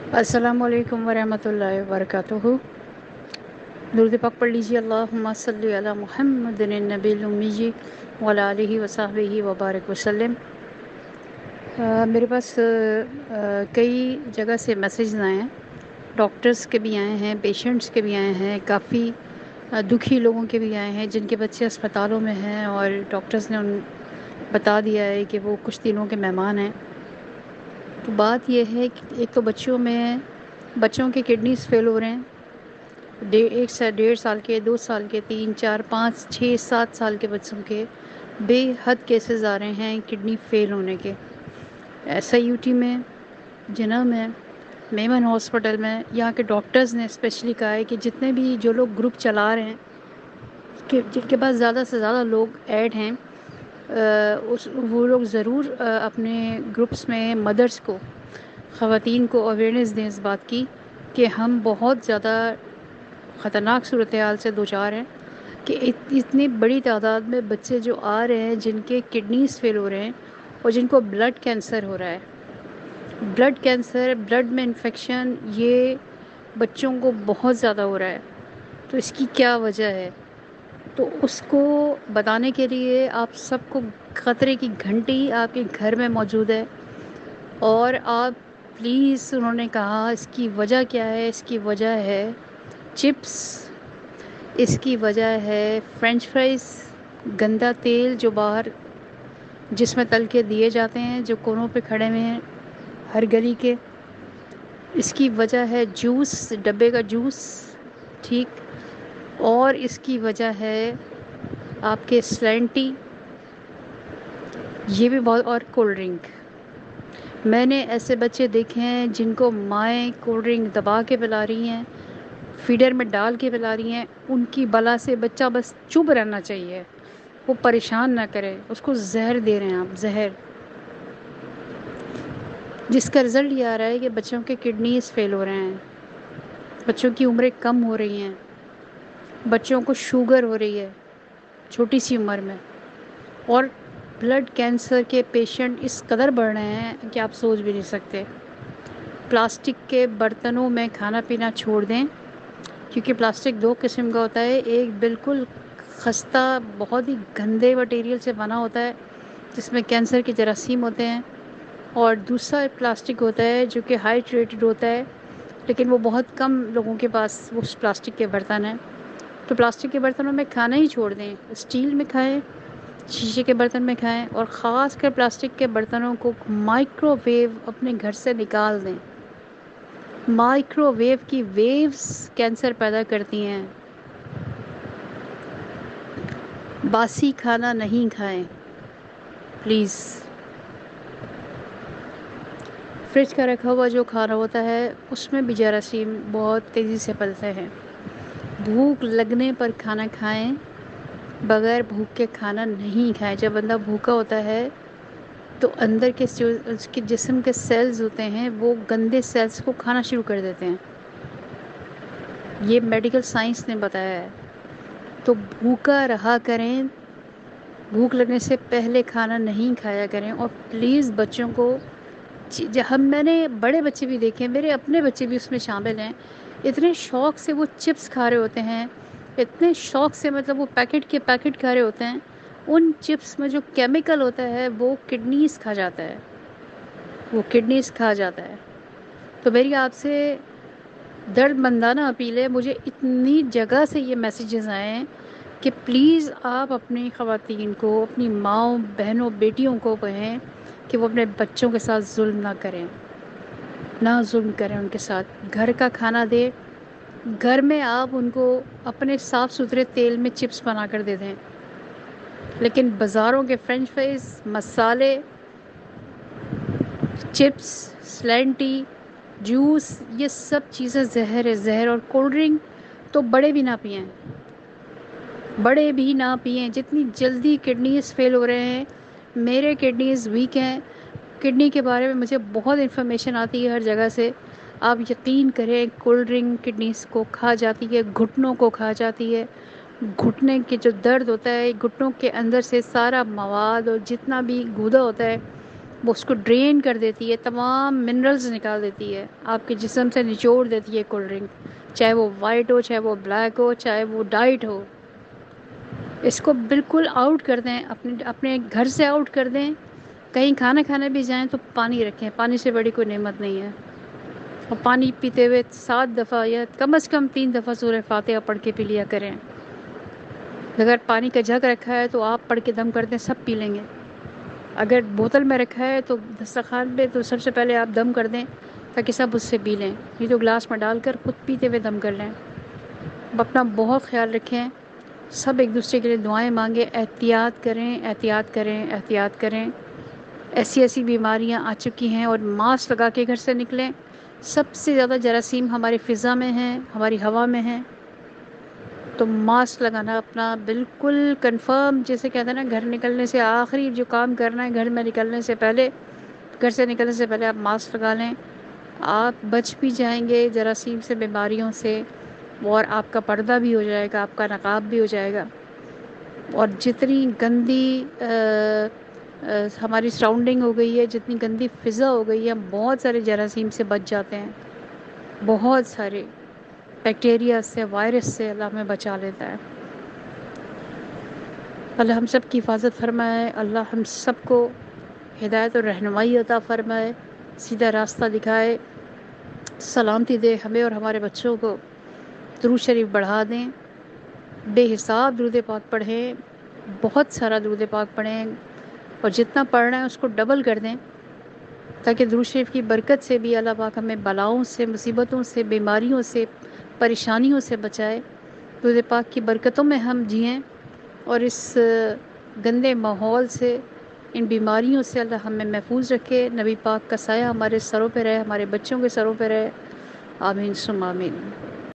السلام علیکم ورحمۃ اللہ وبرکاتہ۔ درود پاک پڑھ لیجیے، اللہم صلی علی محمد النبی الامی وعلی آلہ وصحبہ وبارک وسلم۔ میرے پاس کئی جگہ سے میسیجز آئے ہیں، ڈاکٹرز کے بھی آئے ہیں، پیشنٹس کے بھی آئے ہیں، کافی دکھی لوگوں کے بھی آئے ہیں جن کے بچے اسپتالوں میں ہیں اور ڈاکٹرز نے ان بتا دیا ہے کہ وہ کچھ دنوں کے مہمان ہیں۔ تو بات یہ ہے کہ ایک تو بچوں کے کڈنیز فیل ہو رہے ہیں، 1.5 سال کے، 2 سال کے، 3 4 5 6 7 سال کے بچوں کے بے حد کیسز آ رہے ہیں کڈنی فیل ہونے کے۔ SIUT میں، جناح میں، میمن ہاسپٹل میں، یہاں کے ڈاکٹرز نے اسپیشلی کہا ہے کہ جتنے بھی جو لوگ گروپ چلا رہے ہیں کہ جن کے پاس زیادہ سے زیادہ لوگ ایڈ ہیں، وہ لوگ ضرور اپنے گروپس میں مدرس کو، خواتین کو اویئرنیس دیں اس بات کی کہ ہم بہت زیادہ خطرناک صورتحال سے دوچار ہیں کہ اتنی بڑی تعداد میں بچے جو آ رہے ہیں جن کے کڈنیز فیل ہو رہے ہیں اور جن کو بلڈ کینسر ہو رہا ہے۔ بلڈ کینسر، بلڈ میں انفیکشن، یہ بچوں کو بہت زیادہ ہو رہا ہے۔ تو اس کی کیا وجہ ہے؟ تو اس کو بتانے کے لیے آپ سب کو خطرے کی گھنٹی آپ کے گھر میں موجود ہے، اور آپ پلیز، انہوں نے کہا اس کی وجہ کیا ہے؟ اس کی وجہ ہے چپس، اس کی وجہ ہے فرینچ فرائز، گندا تیل جو باہر جس میں تل کے دیے جاتے ہیں، جو کونوں پہ کھڑے ہوئے ہیں ہر گلی کے۔ اس کی وجہ ہے جوس، ڈبے کا جوس، ٹھیک، اور اس کی وجہ ہے آپ کے سلینٹی، یہ بھی بہت، اور کولڈ ڈرنک۔ میں نے ایسے بچے دیکھے ہیں جن کو مائیں کولڈ ڈرنک دبا کے پلا رہی ہیں، فیڈر میں ڈال کے پلا رہی ہیں۔ ان کی بلا سے بچہ بس چپ رہنا چاہیے، وہ پریشان نہ کرے، اس کو زہر دے رہے ہیں آپ، زہر، جس کا رزلٹ یہ آ رہا ہے کہ بچوں کے کڈنیز فیل ہو رہے ہیں، بچوں کی عمریں کم ہو رہی ہیں، بچوں کو شوگر ہو رہی ہے چھوٹی سی عمر میں، اور بلڈ کینسر کے پیشنٹ اس قدر بڑھ رہے ہیں کہ آپ سوچ بھی نہیں سکتے۔ پلاسٹک کے برتنوں میں کھانا پینا چھوڑ دیں، کیونکہ پلاسٹک 2 قسم کا ہوتا ہے، ایک بالکل خستہ بہت ہی گندے مٹیریل سے بنا ہوتا ہے جس میں کینسر کے جراثیم ہوتے ہیں، اور دوسرا ایک پلاسٹک ہوتا ہے جو کہ ہائیڈریٹڈ ہوتا ہے، لیکن وہ بہت کم لوگوں کے پاس اس پلاسٹک کے برتن ہیں۔ تو پلاسٹک کے برتنوں میں کھانا ہی چھوڑ دیں، اسٹیل میں کھائیں، شیشے کے برتن میں کھائیں، اور خاص کر پلاسٹک کے برتنوں کو مائکرو ویو اپنے گھر سے نکال دیں۔ مائکرو ویو کی ویوز کینسر پیدا کرتی ہیں۔ باسی کھانا نہیں کھائیں پلیز۔ فریج کا رکھا ہوا جو کھانا ہوتا ہے اس میں بھی جراثیم بہت تیزی سے پلتے ہیں۔ بھوک لگنے پر کھانا کھائیں، بغیر بھوک کے کھانا نہیں کھائیں۔ جب بندہ بھوکا ہوتا ہے تو اندر کے اس کے جسم کے سیلز ہوتے ہیں وہ گندے سیلز کو کھانا شروع کر دیتے ہیں، یہ میڈیکل سائنس نے بتایا ہے۔ تو بھوکا رہا کریں، بھوک لگنے سے پہلے کھانا نہیں کھایا کریں، اور پلیز بچوں کو، میں نے بڑے بچے بھی دیکھے ہیں، میرے اپنے بچے بھی اس میں شامل ہیں، اتنے شوق سے وہ چپس کھا رہے ہوتے ہیں، اتنے شوق سے، مطلب وہ پیکٹ کے پیکٹ کھا رہے ہوتے ہیں، ان چپس میں جو کیمیکل ہوتا ہے وہ کڈنیز کھا جاتا ہے، وہ کڈنیز کھا جاتا ہے۔ تو میری آپ سے درد مندانہ اپیل ہے، مجھے اتنی جگہ سے یہ میسیجز آئے ہیں کہ پلیز آپ اپنی خواتین کو، اپنی ماؤں، بہنوں، بیٹیوں کو کہیں کہ وہ اپنے بچوں کے ساتھ ظلم نہ کریں، نہ ظلم کریں ان کے ساتھ، گھر کا کھانا دے۔ گھر میں آپ ان کو اپنے صاف ستھرے تیل میں چپس بنا کر دے دیں، لیکن بازاروں کے فرینچ فرائز، مسالے، چپس، سلینٹی، جوس، یہ سب چیزیں زہر ہے، زہر۔ اور کولڈ ڈرنک تو بڑے بھی نہ پئیں، بڑے بھی نہ پئیں، جتنی جلدی کڈنیز فیل ہو رہے ہیں۔ میرے کڈنیز ویک ہیں، کڈنی کے بارے میں مجھے بہت انفارمیشن آتی ہے ہر جگہ سے۔ آپ یقین کریں کولڈ ڈرنک کڈنیز کو کھا جاتی ہے، گھٹنوں کو کھا جاتی ہے، گھٹنے کے جو درد ہوتا ہے، گھٹنوں کے اندر سے سارا مواد اور جتنا بھی گودا ہوتا ہے وہ اس کو ڈرین کر دیتی ہے، تمام منرلز نکال دیتی ہے، آپ کے جسم سے نچوڑ دیتی ہے کولڈ ڈرنک، چاہے وہ وائٹ ہو، چاہے وہ بلیک ہو، چاہے وہ ڈائٹ ہو۔ اس کو بالکل آؤٹ کر دیں، اپنے گھر سے آؤٹ کر دیں۔ کہیں کھانا کھانے بھی جائیں تو پانی رکھیں، پانی سے بڑی کوئی نعمت نہیں ہے۔ اور پانی پیتے ہوئے 7 دفعہ یا کم از کم 3 دفعہ سورہ فاتحہ پڑھ کے پی لیا کریں۔ اگر پانی کا جگ رکھا ہے تو آپ پڑھ کے دم کر دیں، سب پی لیں گے۔ اگر بوتل میں رکھا ہے تو دسترخوان پہ تو سب سے پہلے آپ دم کر دیں تاکہ سب اس سے پی لیں، نہیں تو گلاس میں ڈال کر خود پیتے ہوئے دم کر لیں۔ اب اپنا بہت خیال رکھیں، سب ایک دوسرے کے لیے دعائیں مانگیں، احتیاط کریں، احتیاط کریں، احتیاط کریں۔ ایسی بیماریاں آ چکی ہیں، اور ماسک لگا کے گھر سے نکلیں۔ سب سے زیادہ جراثیم ہماری فضا میں ہیں، ہماری ہوا میں ہیں، تو ماسک لگانا اپنا بالکل کنفرم، جیسے کہتے ہیں نا گھر نکلنے سے آخری جو کام کرنا ہے گھر میں نکلنے سے پہلے، گھر سے نکلنے سے پہلے آپ ماسک لگا لیں۔ آپ بچ بھی جائیں گے جراثیم سے، بیماریوں سے، اور آپ کا پردہ بھی ہو جائے گا، آپ کا نقاب بھی ہو جائے گا۔ اور جتنی گندی ہماری سراؤنڈنگ ہو گئی ہے، جتنی گندی فضا ہو گئی ہے، ہم بہت سارے جراثیم سے بچ جاتے ہیں، بہت سارے بیکٹیریا سے، وائرس سے اللہ ہمیں بچا لیتا ہے۔ اللہ ہم سب کی حفاظت فرمائے، اللہ ہم سب کو ہدایت اور رہنمائی عطا فرمائے، سیدھا راستہ دکھائے، سلامتی دے ہمیں اور ہمارے بچوں کو۔ درود شریف بڑھا دیں، بے حساب درود پاک پڑھیں، بہت سارا درود پاک پڑھیں، اور جتنا پڑھ رہے ہیں اس کو ڈبل کر دیں، تاکہ درود شریف کی برکت سے بھی اللہ پاک ہمیں بلاؤں سے، مصیبتوں سے، بیماریوں سے، پریشانیوں سے بچائے۔ درود پاک کی برکتوں میں ہم جئیں، اور اس گندے ماحول سے، ان بیماریوں سے اللہ ہمیں محفوظ رکھے۔ نبی پاک کا سایہ ہمارے سروں پہ رہے، ہمارے بچوں کے سروں پہ رہے، آمین ثم آمین۔